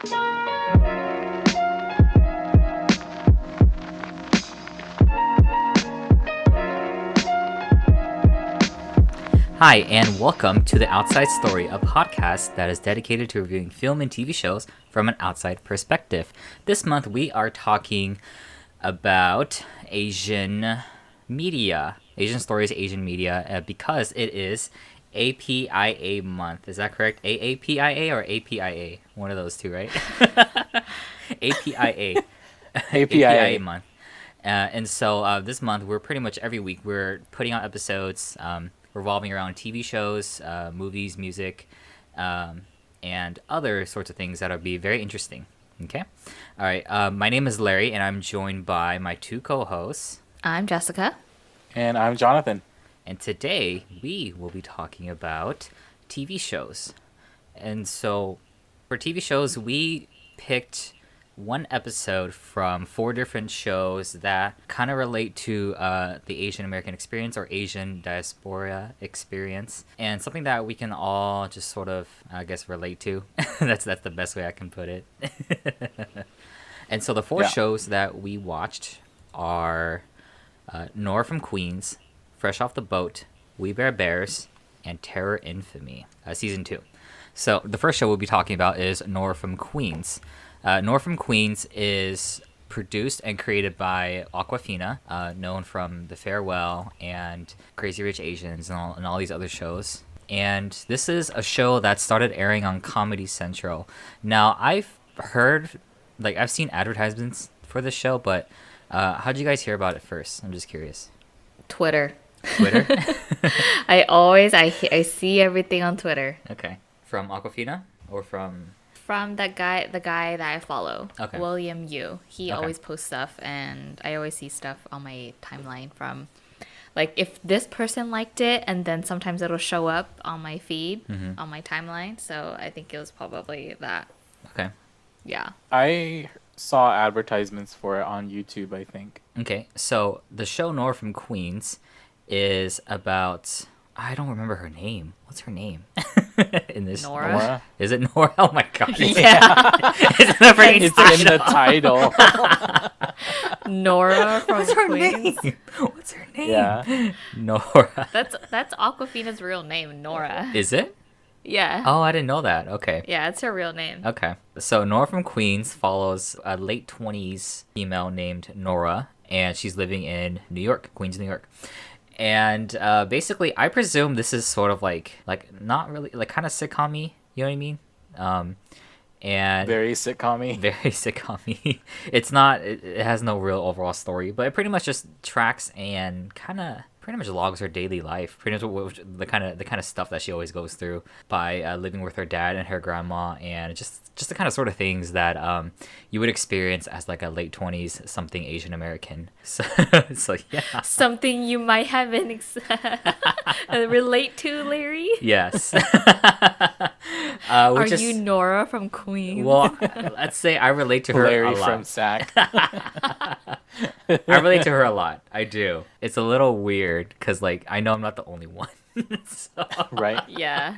Hi, and welcome to The Outside Story, a podcast that is dedicated to reviewing film and TV shows from an outside perspective. This month we are talking about Asian media, Asian stories, Asian media, because it is APIA month. Is that correct? AAPIA or APIA? One of those two, right? APIA. APIA month. And so this month, we're pretty much every week, we're putting out episodes revolving around TV shows, movies, music, and other sorts of things that'll be very interesting. Okay? All right. My name is Larry, and I'm joined by my two co-hosts. I'm Jessica. And I'm Jonathan. And today, we will be talking about TV shows. And so, for TV shows, we picked one episode from 4 different shows that kind of relate to the Asian American experience or Asian diaspora experience, and something that we can all just sort of, I guess, relate to. that's the best way I can put it. And so the 4 shows that we watched are Nora from Queens, Fresh Off the Boat, We Bare Bears, and Terror Infamy, season 2. So the first show we'll be talking about is Nora from Queens. Nora from Queens is produced and created by Awkwafina, known from The Farewell and Crazy Rich Asians and all these other shows. And this is a show that started airing on Comedy Central. Now, I've seen advertisements for this show, but how'd you guys hear about it first? I'm just curious. Twitter. Twitter? I see everything on Twitter. Okay. From Awkwafina or from... From the guy that I follow, okay. William Yu. He always posts stuff, and I always see stuff on my timeline from, like, if this person liked it, and then sometimes it'll show up on my feed, on my timeline. So I think it was probably that. Okay. Yeah. I saw advertisements for it on YouTube, I think. Okay, so the show Nora from Queens is about... I don't remember her name. What's her name? In this Nora? Is it Nora? Oh my god. Yeah. It's in the title. Nora from What's her Queens. name? What's her name? Yeah. Nora. That's Awkwafina's real name, Nora. Is it? Yeah. Oh, I didn't know that. Okay. Yeah, it's her real name. Okay. So Nora from Queens follows a late 20s female named Nora, and she's living in New York, Queens, New York. And basically, I presume this is sort of like not really, like kind of sitcom-y, you know what I mean? And very sitcom-y. Very sitcom-y. It's not, it has no real overall story, but it pretty much just tracks and kind of pretty much logs her daily life, pretty much the kind of stuff that she always goes through by living with her dad and her grandma, and just the kind of sort of things that you would experience as like a late 20s something Asian American. So yeah, Something you might have been relate to, Larry. Yes. Are you Nora from Queens? Well, let's say I relate to her Larry a lot. from SAC. I relate to her a lot. I do. It's a little weird because, like, I know I'm not the only one. So. Right? Yeah.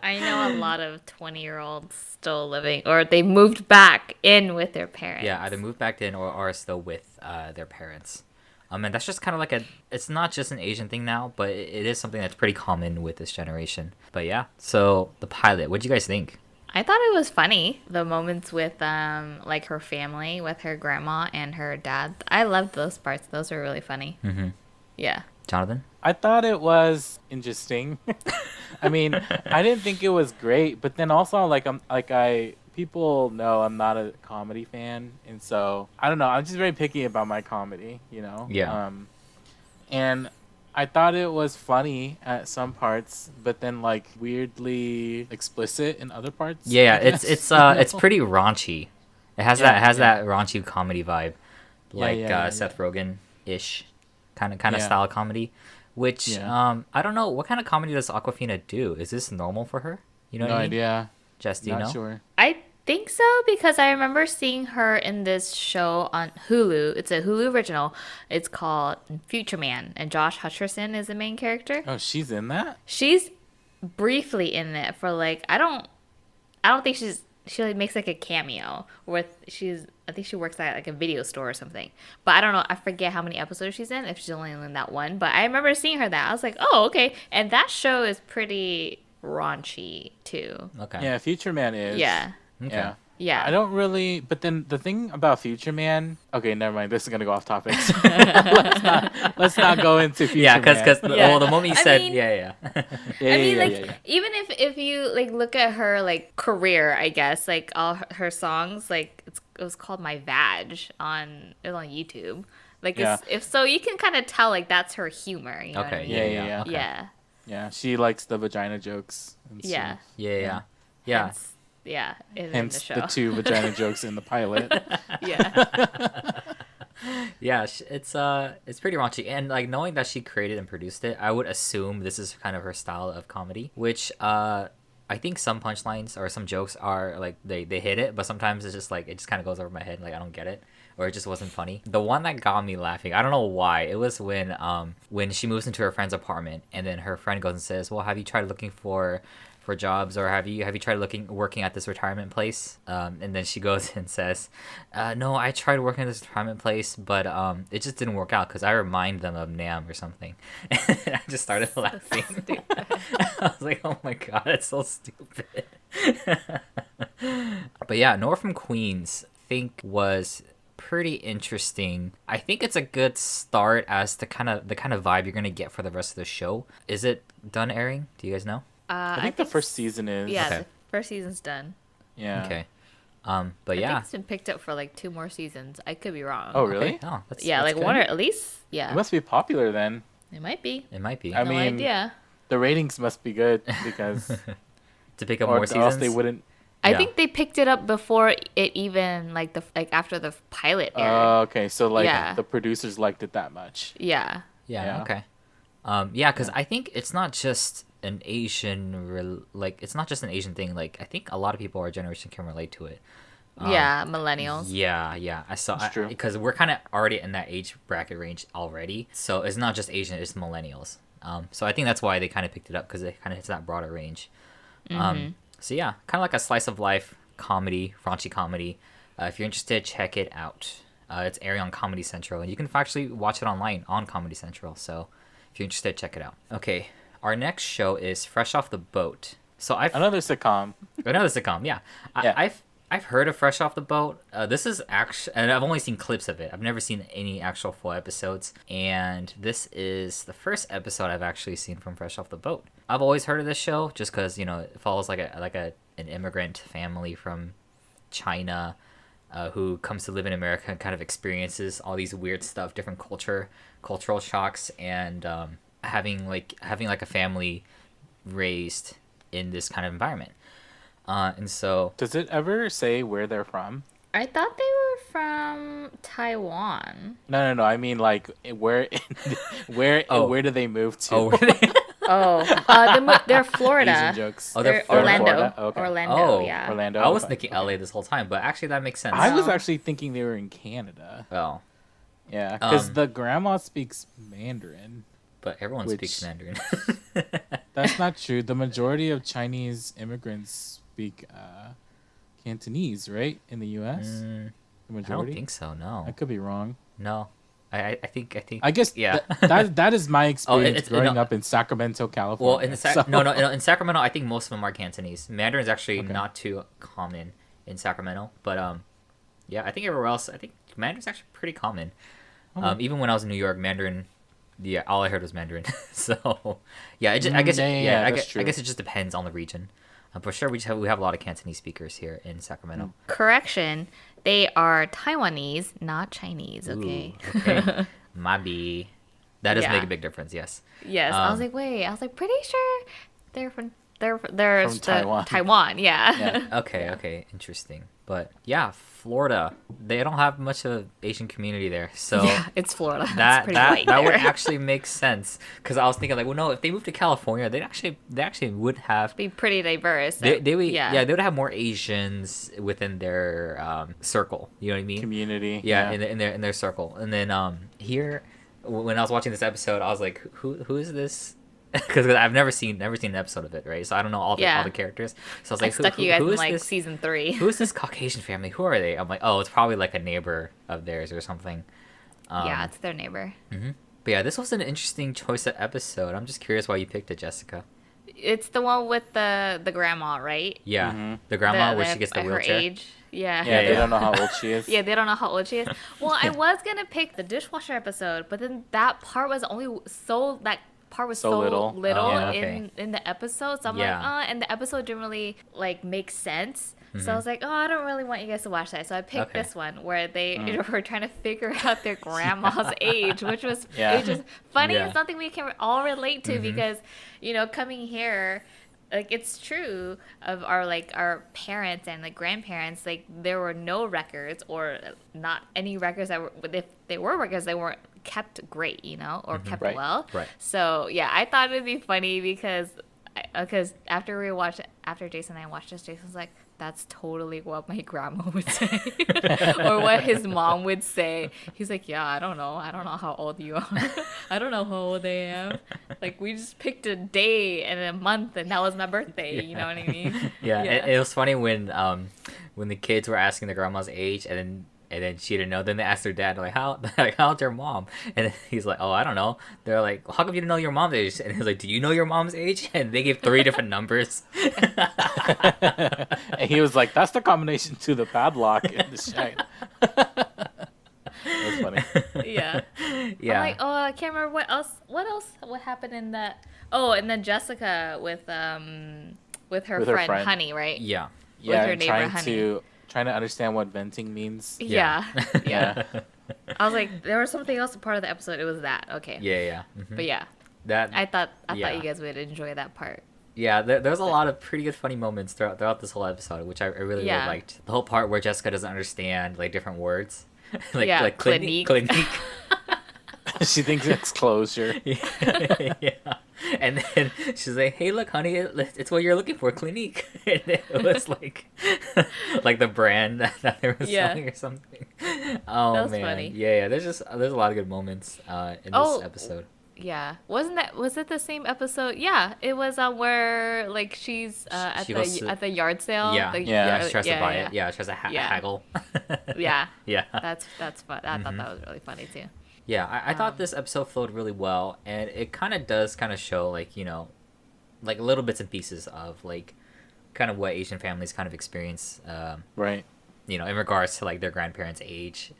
I know a lot of 20-year-olds still living, or they moved back in with their parents. Yeah, either moved back in or are still with their parents. And that's just kind of like it's not just an Asian thing now, but it is something that's pretty common with this generation. But yeah, so the pilot, what'd you guys think? I thought it was funny. The moments with like her family, with her grandma and her dad. I loved those parts. Those were really funny. Mm-hmm. Yeah. Jonathan? I thought it was interesting. I mean, I didn't think it was great, but then also people know I'm not a comedy fan, and so I don't know. I'm just very picky about my comedy, you know. Yeah. And I thought it was funny at some parts, but then like weirdly explicit in other parts. Yeah, it's pretty raunchy. It has that raunchy comedy vibe, like Seth Rogen-ish kind of style comedy. Which I don't know, what kind of comedy does Awkwafina do? Is this normal for her? You know what I mean? No idea. Jess, do you know? Not sure. I think so, because I remember seeing her in this show on Hulu. It's a Hulu original. It's called Future Man, and Josh Hutcherson is the main character. Oh, she's in that? She's briefly in it for like I don't think she like makes like a cameo with I think she works at like a video store or something. But I don't know, I forget how many episodes she's in, if she's only in that one. But I remember seeing her that. I was like, oh, okay. And that show is pretty raunchy too. Okay. Yeah, Future Man is. Yeah. Okay. Yeah. Yeah. I don't really, but then the thing about Future Man. Okay, never mind. This is gonna go off topic. let's not go into Future Yeah, Man. because Yeah. well, the moment you I said mean- yeah. I mean, even if you like look at her like career, I guess like all her songs, like it was called My Vag it was on YouTube. Like Yeah. if so, you can kind of tell like that's her humor. You know what I Okay. mean? Yeah. Okay. Yeah. Yeah, she likes the vagina jokes. And Yeah. stuff. Yeah. Hence, yeah. In the Hence show. the 2 vagina jokes in the pilot. Yeah. Yeah, it's pretty raunchy, and like knowing that she created and produced it, I would assume this is kind of her style of comedy, which I think some punchlines or some jokes are like they hit it, but sometimes it's just like it just kind of goes over my head, like I don't get it, or it just wasn't funny. The one that got me laughing, I don't know why, it was when she moves into her friend's apartment, and then her friend goes and says, "Well, have you tried looking for jobs, or have you tried working at this retirement place?" And then she goes and says, "No, I tried working at this retirement place, but it just didn't work out because I remind them of Nam or something." And I just started laughing. I was like, "Oh my god, it's so stupid." But yeah, Nora from Queens, I think was pretty interesting. I think it's a good start as the kind of vibe you're gonna get for the rest of the show. Is it done airing? Do you guys know? I think the first season is. Yeah, Okay. the first season's done. Yeah. Okay. But I think yeah. it's been picked up for like 2 more seasons. I could be wrong. Oh, really? Okay. Oh, that's Yeah, that's like good. one or at least. Yeah. It must be popular then. It might be. It might be I No mean, idea. the ratings must be good because, to pick up or more else seasons. they wouldn't. I Yeah. think they picked it up before it even like after the pilot aired. Okay, so like Yeah. the producers liked it that much. Yeah. Yeah. Yeah. Okay. Yeah, because I think it's not just an Asian it's not just an Asian thing. Like I think a lot of people our generation can relate to it. Yeah, millennials. Yeah. I saw That's true. because we're kind of already in that age bracket range already. So it's not just Asian; it's millennials. So I think that's why they kind of picked it up because it kind of hits that broader range. So yeah, kind of like a slice of life comedy, raunchy comedy. If you're interested, check it out. It's airing on Comedy Central, and you can actually watch it online on Comedy Central. So if you're interested, check it out. Okay, our next show is Fresh Off the Boat. So Another sitcom. another sitcom, yeah. Yeah. I've heard of Fresh Off the Boat. This is actually, and I've only seen clips of it. I've never seen any actual full episodes, and this is the first episode I've actually seen from Fresh Off the Boat. I've always heard of this show just because it follows like an immigrant family from China who comes to live in America and kind of experiences all these weird stuff, different cultural shocks, and having a family raised in this kind of environment. And so Does it ever say where they're from? I thought they were from Taiwan. No. I mean, like, where do they move to? were they? Oh, they're Florida. Asian jokes. Oh, they're They're Florida. Orlando. Florida? Okay. Orlando, Oh, yeah. Orlando. I was okay. thinking LA this whole time, but actually that makes sense. I was No. actually thinking they were in Canada. Oh, Yeah, because Um, the grandma speaks Mandarin. but everyone Which- speaks Mandarin. That's not true. The majority of Chinese immigrants speak Cantonese, right? In the U.S. The I don't majority. think so. No, I could be wrong. no. I think. I guess Yeah. that is my experience it's- growing no. up in Sacramento, California. Well, in So- in Sacramento, I think most of them are Cantonese. Mandarin is actually Okay. not too common in Sacramento, but yeah, I think everywhere else, I think Mandarin's actually pretty common. Okay. Even when I was in New York, Mandarin, yeah, all I heard was Mandarin. So, yeah, I guess yeah, I that's guess, true. I guess it just depends on the region. For sure, we have a lot of Cantonese speakers here in Sacramento. Correction, they are Taiwanese, not Chinese. Okay. Ooh, okay. Maybe that does Yeah. make a big difference. Yes. Yes, I was Um, like, wait. I was like, pretty sure they're from Taiwan. Taiwan, yeah. Yeah. Okay. Interesting. But yeah, Florida, they don't have much of an Asian community there, so. Yeah, it's Florida. It's That pretty that white that would there. actually make sense because I was thinking like, well, no, if they moved to California, they actually would have be pretty diverse. they would yeah. they would have more Asians within their circle. You know what I mean? community. Yeah, in their circle. And then here, when I was watching this episode, I was like, who is this because I've never seen an episode of it, right? So I don't know all Yeah. the characters. So I was I like, stuck you guys who in is like this? season 3. Who's this Caucasian family? Who are they? I'm like, oh, it's probably like a neighbor of theirs or something. Yeah, it's their neighbor. But yeah, this was an interesting choice of episode. I'm just curious why you picked it, Jessica. It's the one with the grandma, right? Yeah, the grandma where she gets the her wheelchair. age. Yeah. Yeah, they yeah. don't know how old she is. Yeah, they don't know how old she is. Well, I was gonna pick the dishwasher episode, but then that part was so little, Oh, yeah. in the episode. So I'm Yeah. like, and the episode didn't really like make sense. So I was like, oh, I don't really want you guys to watch that. So I picked Okay. this one where they were trying to figure out their grandma's age, which was Yeah. it's just funny. Yeah. It's something we can all relate to because coming here. Like it's true of our parents and like grandparents, like there were no records or not any records that were, if they were records, they weren't kept great, or kept Right. well. Right. So yeah, I thought it'd be funny because after Jason and I watched this, Jason's like, that's totally what my grandma would say or what his mom would say. He's like, yeah, I don't know how old you are. I don't know how old I am. Like we just picked a day and a month and that was my birthday. You know what I mean? Yeah, it was funny when the kids were asking the grandma's age, and then she didn't know. Then they asked their dad, like, how old's your mom? And then he's like, oh, I don't know. They're like, well, how come you didn't know your mom's age? And he's like, do you know your mom's age? And they gave 3 different numbers. And he was like, that's the combination to the padlock in the shed. That's funny. Yeah. Yeah. I'm like, oh, I can't remember what happened in that. Oh, and then Jessica with her friend Honey, right? Yeah. Yeah, her and neighbor, Honey. trying to understand what venting means. Yeah. Yeah. I was like, there was something else part of the episode. It was that. Okay. Yeah. But yeah, That I thought Yeah. you guys would enjoy that part. Yeah, there's a lot of pretty good funny moments throughout this whole episode, which I really liked. The whole part where Jessica doesn't understand like different words, like clinique. She thinks it's closure. Yeah. And then she's like, "Hey, look, honey, it's what you're looking for, Clinique." And it was like, like the brand that they were selling or something. Oh That was man, funny. yeah. There's a lot of good moments in this episode. Yeah, was it the same episode? Yeah, it was where like she's at the yard sale. Yeah, Yeah. She tries to buy it. Yeah, she tries to haggle. Yeah, Yeah. that's fun. I thought that was really funny too. Yeah, I thought this episode flowed really well, and it kind of does show like like little bits and pieces of like kind of what Asian families kind of experience. Right. In regards to like their grandparents' age,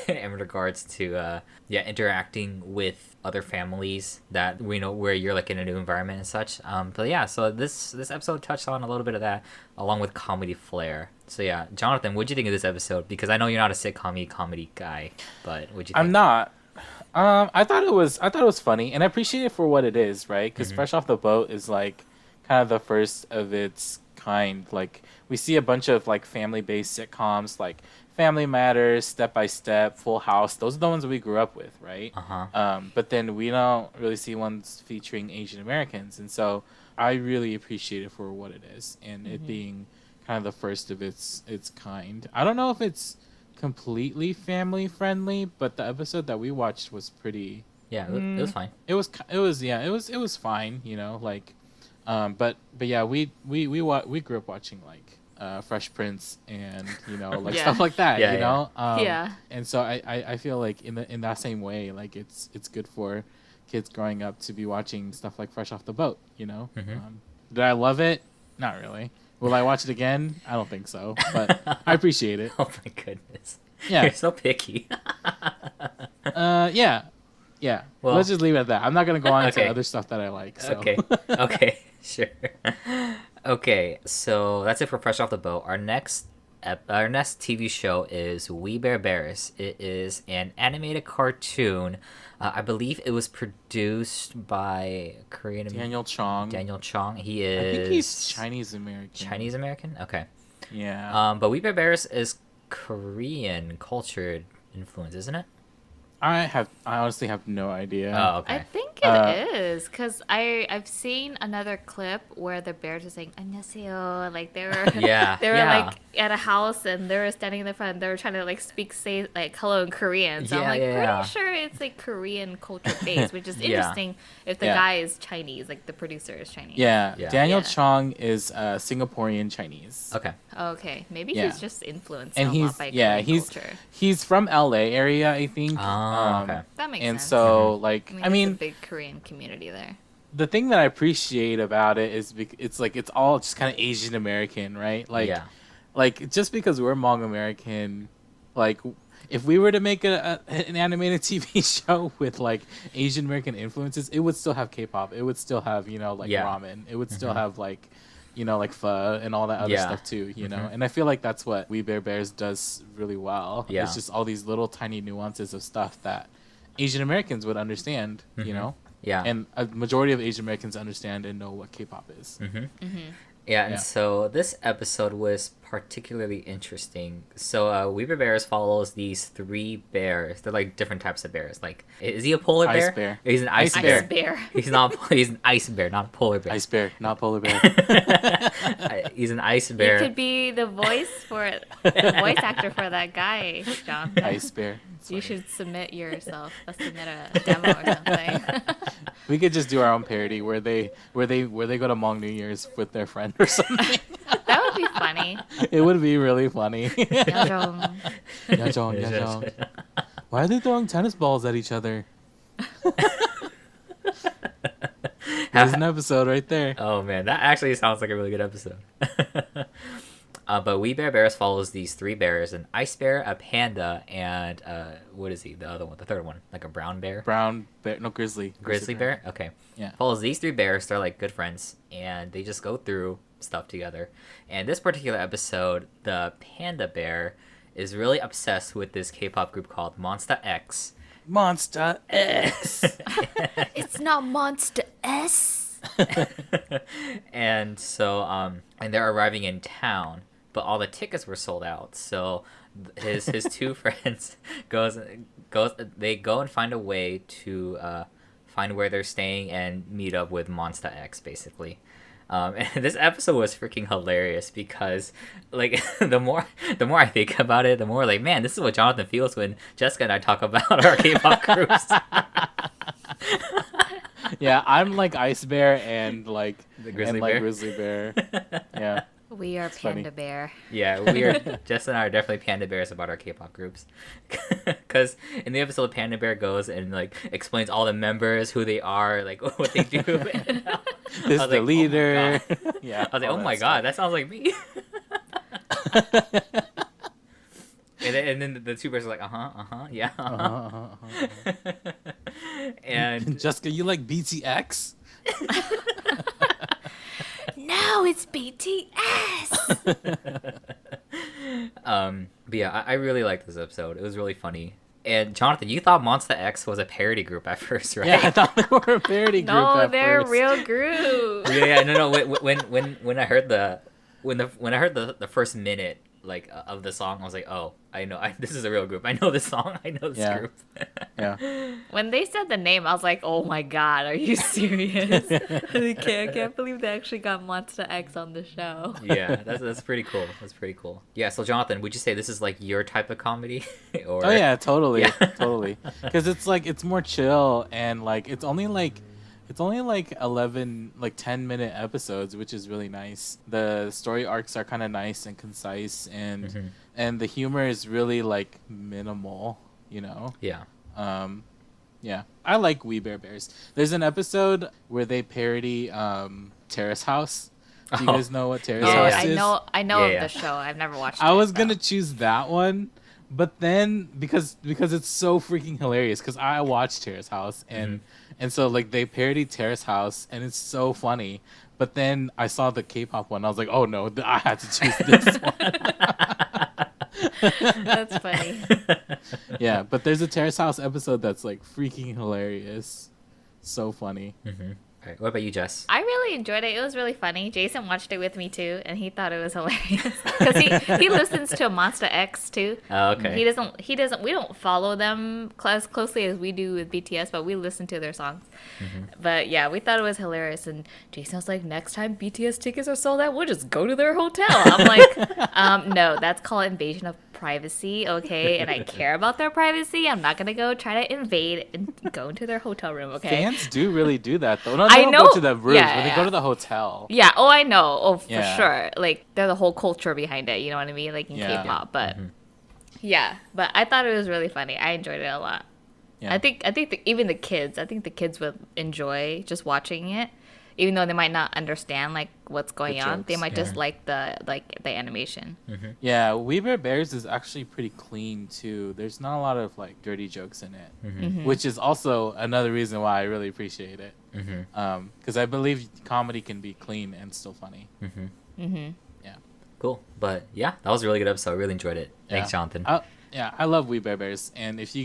in regards to interacting with other families that we know where you're like in a new environment and such. But yeah, so this episode touched on a little bit of that along with comedy flair. So yeah, Jonathan, what'd you think of this episode? Because I know you're not a sitcom comedy guy, but what'd you think? I'm not. I thought it was funny, and I appreciate it for what it is, right? Because Fresh Off the Boat is like kind of the first of its kind. Like we see a bunch of like family-based sitcoms, like Family Matters, Step by Step, Full House. Those are the ones that we grew up with, right? But then we don't really see ones featuring Asian Americans, and so I really appreciate it for what it is, and it being kind of the first of its kind. I don't know if it's completely family friendly, but the episode that we watched was pretty. Yeah, it was fine. It was fine, like, but yeah, we grew up watching like Fresh Prince and like stuff like that, Yeah. and so I feel like in that same way, like it's good for kids growing up to be watching stuff like Fresh Off the Boat, Did I love it? Not really. Will I watch it again? I don't think so, but I appreciate it. Oh my goodness. Yeah. You're so picky. Yeah. Well, let's just leave it at that. I'm not gonna go on Okay. to other stuff that I like. So. Okay, sure. Okay, so that's it for Fresh Off the Boat. Our next TV show is We Bare Bears. It is an animated cartoon. I believe it was produced by Korean Daniel Chong. He is. I think he's Chinese American. Chinese American. Okay. Yeah. But We Bare Bears is Korean cultured influence, isn't it? I honestly have no idea. Oh, okay. I think think it is because I've seen another clip where the bears are saying "안녕하세요," like they were Yeah, they were yeah. like at a house and they were standing in the front. They were trying to like say like hello in Korean. So I'm Yeah, like yeah. pretty sure it's like Korean culture based, which is Yeah. interesting if the Yeah. guy is Chinese, like the producer is Chinese. Yeah, Yeah. Daniel Yeah. Chong is Singaporean Chinese. Okay. Okay, maybe Yeah. he's just influenced And a he's lot by Korean he's culture. he's from LA area, I think. Oh, okay. That makes And sense. so like I I mean, mean, there's a big Korean community there. the thing that I appreciate about it is it's like it's all just kind of Asian American, right? Like yeah. like just because we're Hmong American, like if we were to make an animated TV show with like Asian American influences, it would still have K-pop. It would still have, you know, like Yeah. ramen. It would still have like, you know, like pho and all that other Yeah. stuff too, you know. And I feel like that's what We Bare Bears does really well. Yeah. It's just all these little tiny nuances of stuff that Asian Americans would understand, you know. Yeah. And a majority of Asian Americans understand and know what K-pop is. Yeah, and Yeah. so this episode was particularly interesting. So Weaver Bears follows these three bears. They're like different types of bears. Like, is he a polar Ice bear? bear. He's an ice, Ice bear. Ice bear. He's not. He's an ice bear, not a polar bear. Ice bear, not polar bear. He's an ice bear. You could be the voice actor for that guy, John. Ice bear. It's You funny. should submit yourself. Submit a demo or something. We could just do our own parody where they go to Hmong New Year's with their friend or something. That would be funny. It would be really funny. Yajong. Yajong, yajong. Why are they throwing tennis balls at each other? There's an episode right there. Oh man, that actually sounds like a really good episode. But We Bare Bears follows these three bears: an ice bear, a panda, and what is he? The other one, the third one, like a brown bear. Brown bear, no grizzly. Grizzly bear? Okay. Yeah. Follows these three bears. They're like good friends, and they just go through stuff together. And this particular episode, the panda bear is really obsessed with this K-pop group called Monsta X. Monster X. It's not Monster S. And so, and they're arriving in town, but all the tickets were sold out. So his two friends they go and find a way to find where they're staying and meet up with Monsta X, basically. And this episode was freaking hilarious because, like, the more I think about it, the more like, man, this is what Jonathan feels when Jessica and I talk about our K-pop groups. Yeah, I'm like ice bear and like The grizzly and like bear? grizzly bear. Yeah. We are funny. Panda Bear. Yeah, we are. Jess and I are definitely panda bears about our K-pop groups, because in the episode, Panda Bear goes and like explains all the members, who they are, like what they do. And This is was the like, oh my leader. God. Yeah. I was like, all oh that my stuff. god, that sounds like me. And then the two bears are like, yeah. And Jessica, you like BTX? No, it's BTS. but yeah, I really liked this episode. It was really funny. And Jonathan, you thought Monsta X was a parody group at first, right? Yeah, I thought they were a parody group. No, at they're first. real group. Yeah, no. When I heard the first minute like of the song, I was like, oh, I know, this is a real group. I know this song. I know this Yeah. group. Yeah. When they said the name, I was like, oh my god, are you serious? I can't believe they actually got Monster X on the show. Yeah, that's pretty cool. That's pretty cool. Yeah. So Jonathan, would you say this is like your type of comedy? Or Oh yeah, totally, Yeah. totally. Because it's like it's more chill and like it's only like 11 like 10-minute episodes, which is really nice. The story arcs are kind of nice and concise, and and the humor is really like minimal, you know. Yeah. Yeah, I like We Bare Bears. There's an episode where they parody Terrace House. Do you Oh. guys know what Terrace Oh, House is? I know Yeah, of yeah. the show. I've never watched it. I was though. gonna choose that one, but then because it's so freaking hilarious, because I watched Terrace House and so like they parody Terrace House and it's so funny. But then I saw the K-pop one. I was like, oh no, I had to choose this one. That's funny. Yeah, but there's a Terrace House episode that's like freaking hilarious, so funny. All right, what about you, Jess? I really enjoyed it. It was really funny. Jason watched it with me too, and he thought it was hilarious because he listens to Monster X too. Oh, okay. He doesn't. We don't follow them as closely as we do with BTS, but we listen to their songs. But yeah, we thought it was hilarious. And Jason was like, "Next time BTS tickets are sold out, we'll just go to their hotel." I'm like, "No, that's called invasion of privacy, okay? And I care about their privacy. I'm not gonna go try to invade and go into their hotel room, okay?" Fans do really do that though. No, I they don't know. go to the rooms, Yeah, but they yeah. go to the hotel. Yeah. Oh, I know. Oh, for Yeah. sure. Like, there's a whole culture behind it. You know what I mean? Like in Yeah. K-pop, but yeah. But I thought it was really funny. I enjoyed it a lot. Yeah. I think even the kids. I think the kids would enjoy just watching it, even though they might not understand like what's going on. They jokes, might just like the animation. Yeah, We Bare Bears is actually pretty clean too. There's not a lot of like dirty jokes in it, which is also another reason why I really appreciate it. Because I believe comedy can be clean and still funny. Yeah. Cool. But yeah, that was a really good episode. I really enjoyed it. Thanks, Yeah. Jonathan. I love We Bare Bears, and if you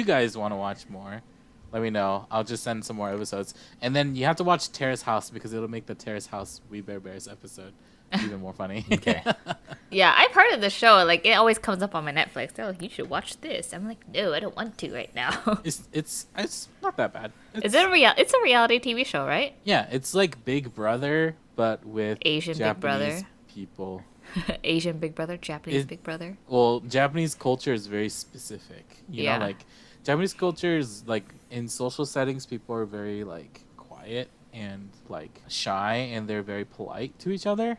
guys want to watch more, let me know. I'll just send some more episodes, and then you have to watch Terrace House because it'll make the Terrace House We Bare Bears episode even more funny. Okay. Yeah, I've heard of the show. Like, it always comes up on my Netflix. They're like, "You should watch this." I'm like, "No, I don't want to right now." It's not that bad. Is it It's a reality TV show, right? Yeah, it's like Big Brother, but with Asian Big Japanese Brother. people. Asian Big Brother, Japanese It- Big Brother. Well, Japanese culture is very specific. You Yeah. know, like Japanese culture is like in social settings, people are very like quiet and like shy, and they're very polite to each other.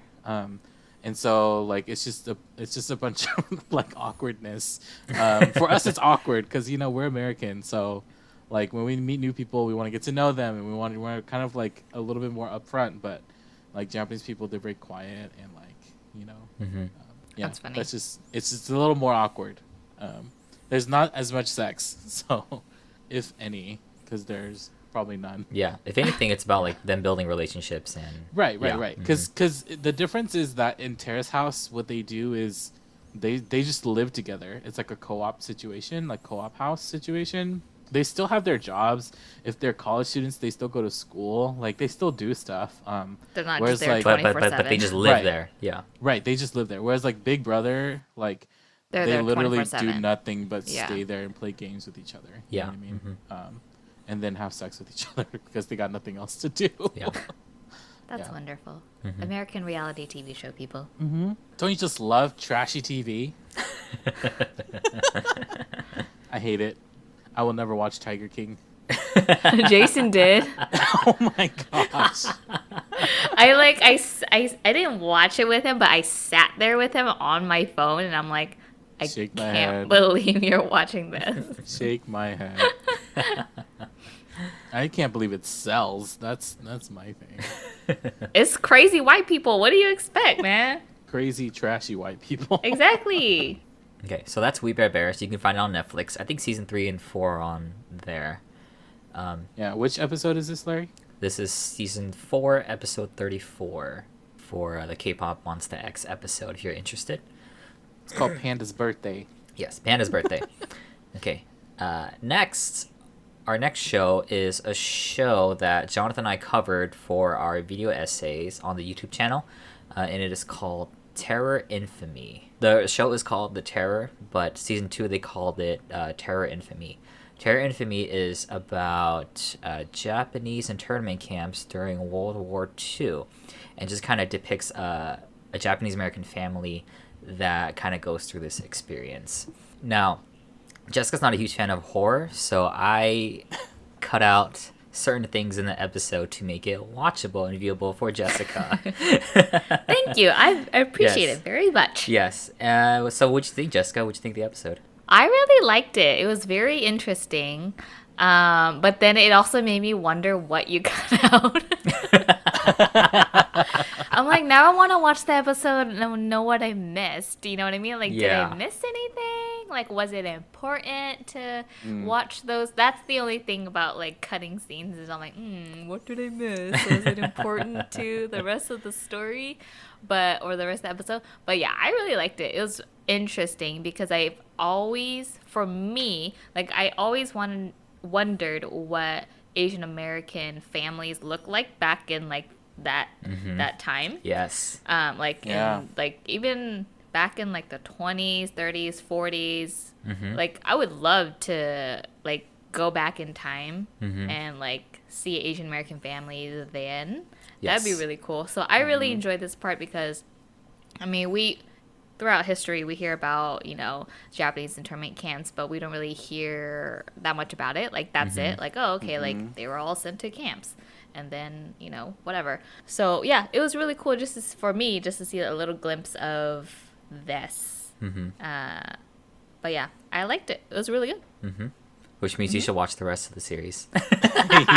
And so like it's just a bunch of like awkwardness. For us, it's awkward because we're American, so like when we meet new people, we want to get to know them, and we want to kind of like a little bit more upfront. But like Japanese people, they're very quiet and like yeah, That's funny. it's just a little more awkward. There's not as much sex, so if any, because there's probably none. Yeah. If anything, it's about like them building relationships and Right. Yeah. Because the difference is that in Terrace House, what they do is they just live together. It's like a co-op situation, like co-op house situation. They still have their jobs. If they're college students, they still go to school. Like they still do stuff. They're not whereas, just there like, 24/7. but they just live Right. there. Yeah. Right, they just live there. Whereas like Big Brother, like They're they there literally do 24/7. nothing but Yeah. stay there and play games with each other. Yeah. know what I mean? And then have sex with each other because they got nothing else to do. Yeah. That's Yeah. wonderful. American reality TV show, people. Don't you just love trashy TV? I hate it. I will never watch Tiger King. Jason did. Oh my gosh. I didn't watch it with him, but I sat there with him on my phone, and I'm like, I Shake my can't head. believe you're watching this. Shake my head. I can't believe it sells. That's my thing. It's crazy white people. What do you expect, man? Crazy, trashy white people. Exactly. Okay, so that's We Bare Bears. You can find it on Netflix. I think season 3 and 4 are on there. Yeah, which episode is this, Larry? This is season 4, episode 34 for the K-pop Monster X episode. If you're interested. It's called Panda's Birthday. Yes, Panda's birthday. Okay. Next, our next show is a show that Jonathan and I covered for our video essays on the YouTube channel, and it is called Terror Infamy. The show is called The Terror, but season 2 they called it Terror Infamy. Terror Infamy is about Japanese internment camps during World War II, and just kind of depicts a Japanese American family that kind of goes through this experience. Now, Jessica's not a huge fan of horror, so I cut out certain things in the episode to make it watchable and viewable for Jessica. Thank you. I appreciate Yes. it very much. Yes. So what'd you think, Jessica? What'd you think of the episode? I really liked it. It was very interesting. But then it also made me wonder what you cut out. I'm like, now I want to watch the episode and know what I missed. You know what I mean? Like, did Yeah. I miss anything? Like, was it important to watch those? That's the only thing about, like, cutting scenes is I'm like, what did I miss? Was it important to the rest of the story? Or the rest of the episode? But yeah, I really liked it. It was interesting because I've always, for me, like, I always wondered what Asian American families look like back in like that time. Yes. Like Yeah. in like even back in like the 20s, 30s, 40s. Like I would love to like go back in time and like see Asian American families then. Yes. That'd be really cool. So I really enjoyed this part because I mean, we throughout history we hear about, you know, Japanese internment camps, but we don't really hear that much about it. Like that's it. Like, oh, okay, like they were all sent to camps and then, you know, whatever. So, yeah, it was really cool just for me just to see a little glimpse of this. But yeah, I liked it. It was really good. Which means you should watch the rest of the series.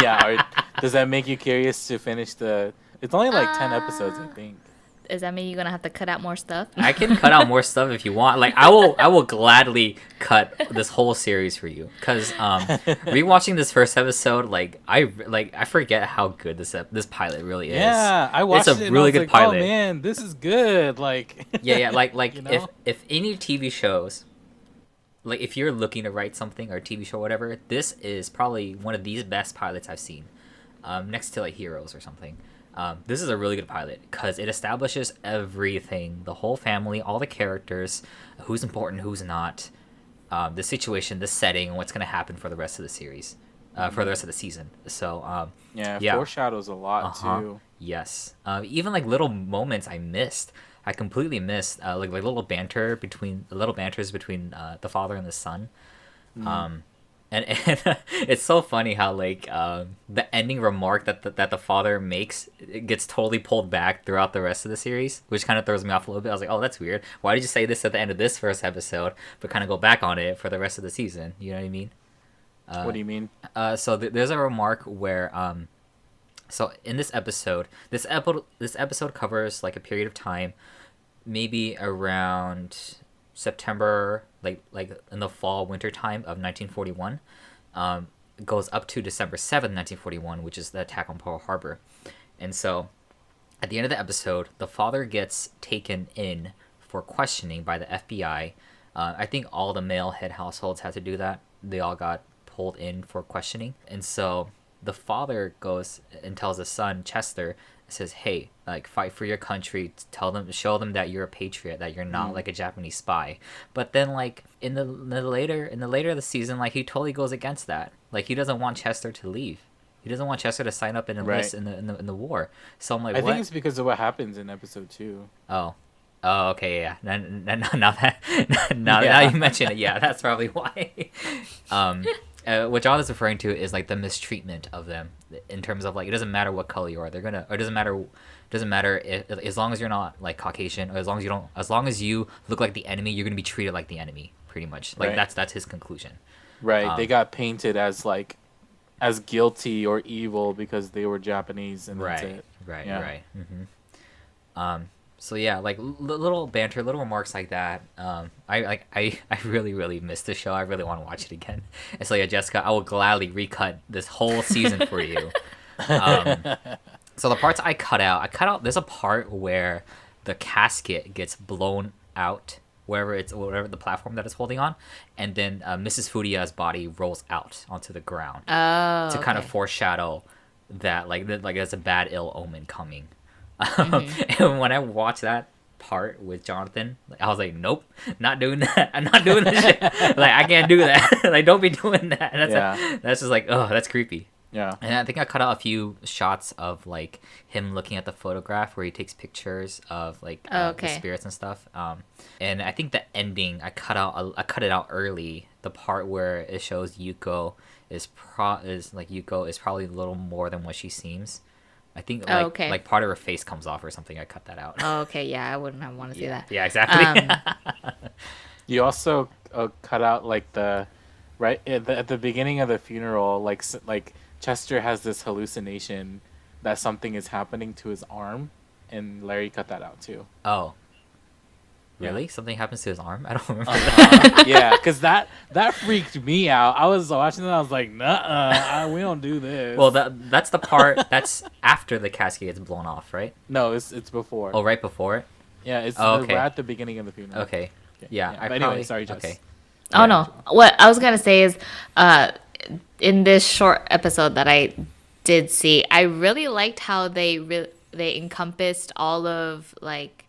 Yeah. Or does that make you curious to finish the? It's only like 10 episodes, I think. Does that mean you're gonna have to cut out more stuff? I can cut out more stuff if you want. Like I will gladly cut this whole series for you. Cause rewatching this first episode, like I forget how good this pilot really is. Yeah, I watched it's it. a And really I was good like, pilot. Oh man, this is good. Like Yeah, like you know? if any TV shows, like if you're looking to write something or a TV show or whatever, this is probably one of the best pilots I've seen, next to like Heroes or something. This is a really good pilot because it establishes everything, the whole family, all the characters, who's important, who's not, the situation, the setting, and what's going to happen for the rest of the series, for the rest of the season. So yeah, foreshadows a lot too. Yes. Even like little moments I completely missed, like little banters between the father and the son. And it's so funny how like the ending remark that the father makes, it gets totally pulled back throughout the rest of the series, which kind of throws me off a little bit. I was like, oh, that's weird. Why did you say this at the end of this first episode, but kind of go back on it for the rest of the season? You know what I mean? What do you mean? So there's a remark where so in this episode covers like a period of time, maybe around September, like in the fall winter time of 1941, goes up to December 7th, 1941, which is the attack on Pearl Harbor. And so at the end of the episode, the father gets taken in for questioning by the FBI. I think all the male head households had to do that. They all got pulled in for questioning. And so the father goes and tells his son Chester, says, hey, like, fight for your country, show them that you're a patriot, that you're not like a Japanese spy. But then like in the later of the season, like he totally goes against that. Like he doesn't want Chester to leave. He doesn't want Chester to sign up and enlist in the war. So I'm like, I what? think it's because of what happens in episode 2. Oh, okay, yeah. Now that you mention it, yeah, that's probably why. What John is referring to is like the mistreatment of them in terms of like, it doesn't matter what color you are, it doesn't matter if, as long as you're not like Caucasian, or as long as you look like the enemy, you're gonna be treated like the enemy, pretty much. Like that's his conclusion. Right. They got painted as like as guilty or evil because they were Japanese, and that's it. Right. So yeah, like little banter, little remarks like that. I really, really missed the show. I really want to watch it again. And so yeah, Jessica, I will gladly recut this whole season for you. So the parts I cut out. There's a part where the casket gets blown out, whatever the platform that it's holding on, and then Mrs. Fudia's body rolls out onto the ground to kind of foreshadow that like there's a bad ill omen coming. And when I watched that part with Jonathan, I was like, nope, not doing that. I'm not doing this shit. Like, I can't do that. Like, don't be doing that. That's just like, oh, that's creepy. Yeah. And I think I cut out a few shots of like him looking at the photograph where he takes pictures of like the spirits and stuff. And I think the ending I cut it out early. The part where it shows Yuko is probably a little more than what she seems. I think like part of her face comes off or something. I cut that out. Oh, okay. Yeah, I wouldn't have wanted to see that. Yeah, exactly. You also cut out like right at the beginning of the funeral, like Chester has this hallucination that something is happening to his arm, and Larry cut that out too. Oh. Really? Something happens to his arm? I don't remember. Yeah, because that freaked me out. I was watching it, I was like, nuh-uh, we don't do this. Well, that's the part that's after the casket gets blown off, right? No, it's before. Oh, right before it? Yeah, it's okay. We're at the beginning of the funeral. Okay. Yeah. But anyway, sorry, Jess. Okay. Oh, no. What I was going to say is in this short episode that I did see, I really liked how they encompassed all of like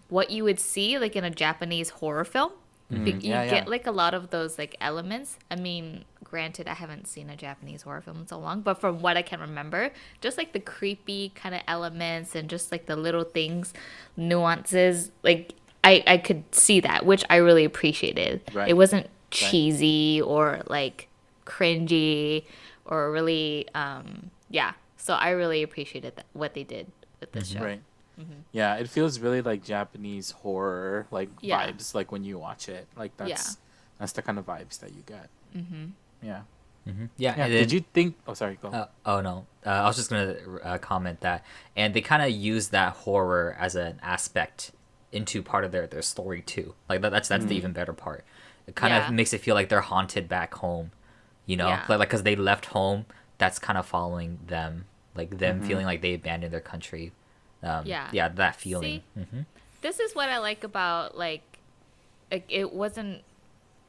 what you would see like in a Japanese horror film. You get like a lot of those like elements. I mean, granted, I haven't seen a Japanese horror film in so long, but from what I can remember, just like the creepy kind of elements and just like the little things, nuances, like I could see that, which I really appreciated. Right. It wasn't cheesy or like cringy or really yeah. So I really appreciated what they did with this show. Right. Yeah, it feels really like Japanese horror, like vibes, like when you watch it. Like that's the kind of vibes that you get. Yeah. Yeah. Yeah. And Did you think? Oh, sorry. Go. Oh no, I was just gonna comment that, and they kind of use that horror as an aspect into part of their story too. Like that's the even better part. It kind of makes it feel like they're haunted back home, you know, like because they left home. That's kind of following them, like them feeling like they abandoned their country. That feeling. See, this is what I like about like it wasn't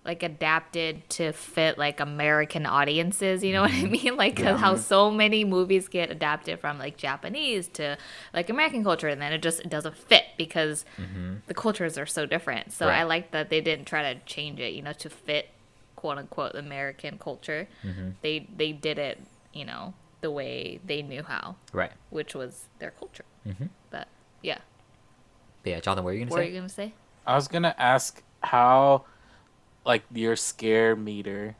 like adapted to fit like American audiences, you know what I mean? Like how so many movies get adapted from like Japanese to like American culture, and then it doesn't fit because the cultures are so different. So I like that they didn't try to change it, you know, to fit quote unquote American culture. They did it, you know, the way they knew how, right? Which was their culture. But yeah. But yeah, Jonathan, what were you gonna say? I was gonna ask how, like, your scare meter,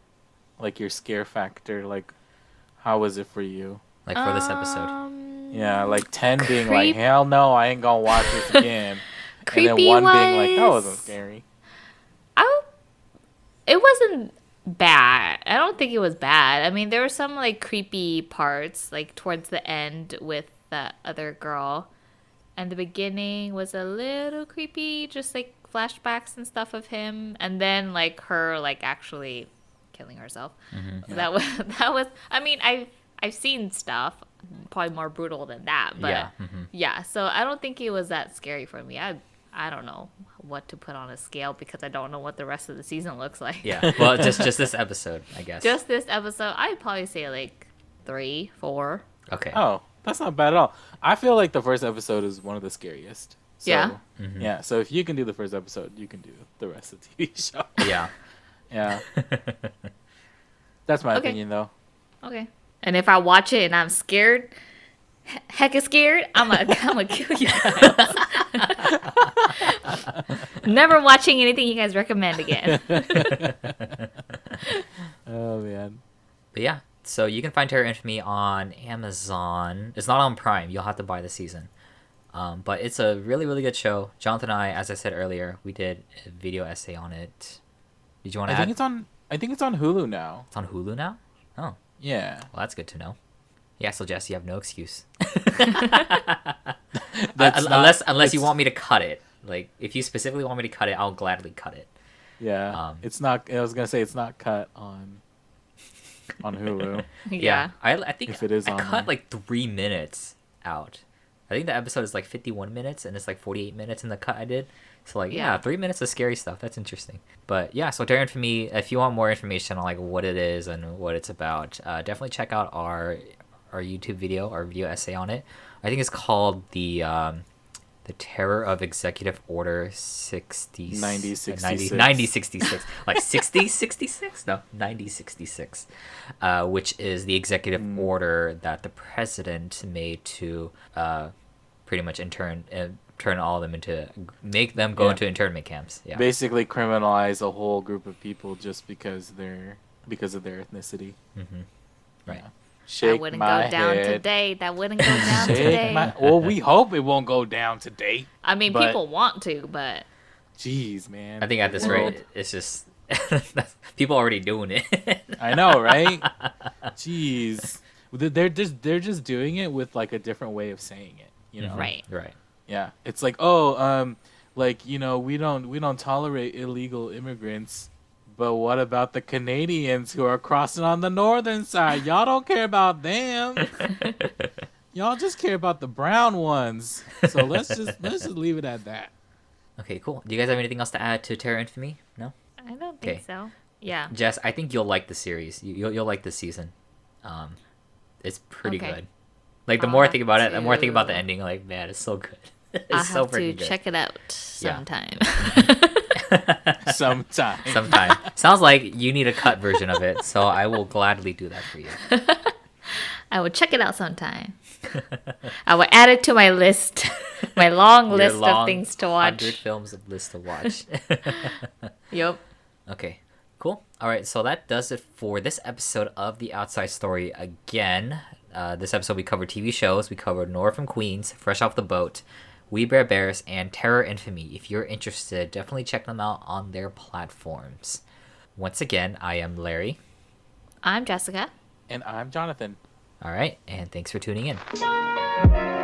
like your scare factor, like, how was it for you? Like for this episode? Yeah, like 10 being like, hell no, I ain't gonna watch this again, and then 1 being like, that wasn't scary. It wasn't bad. I don't think it was bad. I mean, there were some like creepy parts, like towards the end with the other girl, and the beginning was a little creepy, just like flashbacks and stuff of him, and then like her like actually killing herself. That was. I mean, I've seen stuff probably more brutal than that, but yeah. So I don't think it was that scary for me. I don't know what to put on a scale because I don't know what the rest of the season looks like. Yeah, well, just this episode, I guess. Just this episode, I'd probably say like 3, 4. Okay. Oh, that's not bad at all. I feel like the first episode is one of the scariest. So, yeah. Yeah. So if you can do the first episode, you can do the rest of the TV show. Yeah. Yeah. That's my opinion, though. Okay. And if I watch it and I'm scared, hecka scared, I'm gonna kill you guys. Never watching anything you guys recommend again. Oh man. But yeah, so you can find Terror Infamy on Amazon. It's not on Prime. You'll have to buy the season. But it's a really, really good show. Jonathan and I, as I said earlier, we did a video essay on it. Did you want to add? I think it's on Hulu now. It's on Hulu now? Oh. Yeah. Well, that's good to know. Yeah, so Jess, you have no excuse. That's unless you want me to cut it. Like, if you specifically want me to cut it, I'll gladly cut it. Yeah. It's not. I was gonna say it's not cut on Hulu. Yeah. I think if it is I on cut there. like 3 minutes out. I think the episode is like 51 minutes, and it's like 48 minutes in the cut I did. So like, yeah, 3 minutes of scary stuff. That's interesting. But yeah, so Terror Infamy, if you want more information on like what it is and what it's about, definitely check out our YouTube video, our video essay on it. I think it's called the Terror of Executive Order 9066. Like 6066? No, 9066. Which is the executive order that the president made to pretty much turn all of them into, make them go into internment camps. Yeah. Basically criminalize a whole group of people just because of their ethnicity. Right. Yeah. That wouldn't go down today. That wouldn't go down today. Well, we hope it won't go down today. I mean, people want to, but... Jeez, man. I think at this rate, it's just... people already doing it. I know, right? Jeez. They're just doing it with, like, a different way of saying it, you know? Right. Yeah. It's like, like, you know, we don't tolerate illegal immigrants. But what about the Canadians who are crossing on the northern side? Y'all don't care about them. Y'all just care about the brown ones. So let's just leave it at that. Okay, cool. Do you guys have anything else to add to Terror Infamy? No? I don't think so. Yeah. Jess, I think you'll like the series. You'll like the season. It's pretty Okay. good. Like the I'll more I have think about it, the more I think about the to- ending. Like, man, it's so good. I'll It's so have to freaking good. check it out Yeah. sometime. Sometime. Sometime. Sounds like you need a cut version of it, so I will gladly do that for you. I will check it out sometime. I will add it to my list, my long Your list long of things to 100 watch. films of list to watch. Yep. Okay, cool. All right, so that does it for this episode of The Outside Story. Again, this episode we covered TV shows. We covered Nora from Queens, Fresh Off the Boat, We Bare Bears, and Terror Infamy. If you're interested, definitely check them out on their platforms. Once again, I am Larry. I'm Jessica. And I'm Jonathan. All right, and thanks for tuning in.